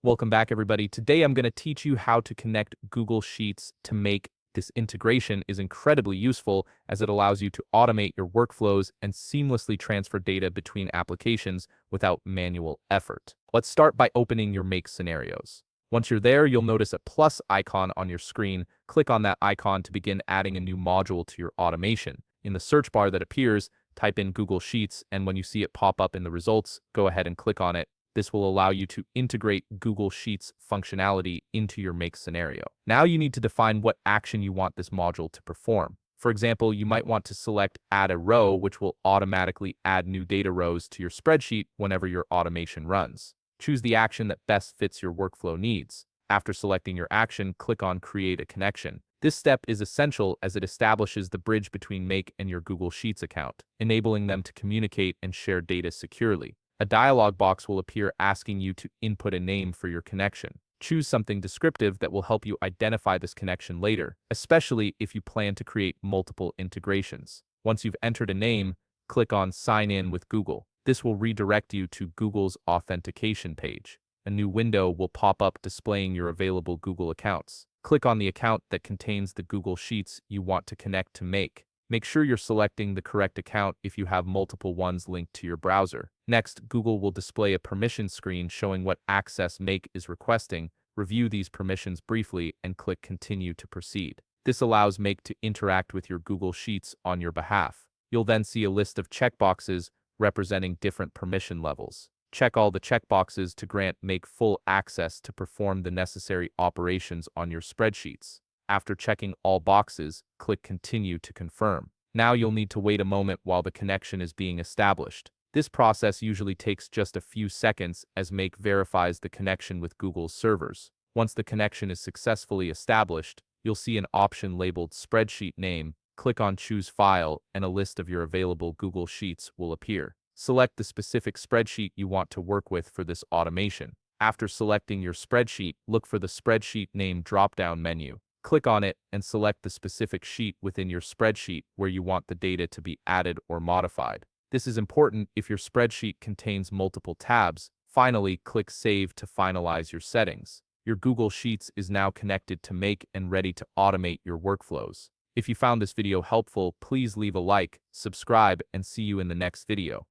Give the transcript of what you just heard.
Welcome back, everybody. Today I'm going to teach you how to connect Google Sheets to Make. This integration is incredibly useful as it allows you to automate your workflows and seamlessly transfer data between applications without manual effort. Let's start by opening your Make scenarios. Once you're there, you'll notice a plus icon on your screen. Click on that icon to begin adding a new module to your automation. In the search bar that appears, type in Google Sheets, and when you see it pop up in the results, go ahead and click on it. This will allow you to integrate Google Sheets functionality into your Make scenario. Now you need to define what action you want this module to perform. For example, you might want to select Add a Row, which will automatically add new data rows to your spreadsheet whenever your automation runs. Choose the action that best fits your workflow needs. After selecting your action, click on Create a Connection. This step is essential as it establishes the bridge between Make and your Google Sheets account, enabling them to communicate and share data securely. A dialog box will appear asking you to input a name for your connection. Choose something descriptive that will help you identify this connection later, especially if you plan to create multiple integrations. Once you've entered a name, click on Sign In with Google. This will redirect you to Google's authentication page. A new window will pop up displaying your available Google accounts. Click on the account that contains the Google Sheets you want to connect to Make. Make sure you're selecting the correct account if you have multiple ones linked to your browser. Next, Google will display a permission screen showing what access Make is requesting. Review these permissions briefly and click Continue to proceed. This allows Make to interact with your Google Sheets on your behalf. You'll then see a list of checkboxes representing different permission levels. Check all the checkboxes to grant Make full access to perform the necessary operations on your spreadsheets. After checking all boxes, click Continue to confirm. Now you'll need to wait a moment while the connection is being established. This process usually takes just a few seconds as Make verifies the connection with Google's servers. Once the connection is successfully established, you'll see an option labeled Spreadsheet Name. Click on Choose File and a list of your available Google Sheets will appear. Select the specific spreadsheet you want to work with for this automation. After selecting your spreadsheet, look for the Spreadsheet Name drop-down menu. Click on it and select the specific sheet within your spreadsheet where you want the data to be added or modified. This is important if your spreadsheet contains multiple tabs. Finally, click Save to finalize your settings. Your Google Sheets is now connected to Make and ready to automate your workflows. If you found this video helpful, please leave a like, subscribe, and see you in the next video.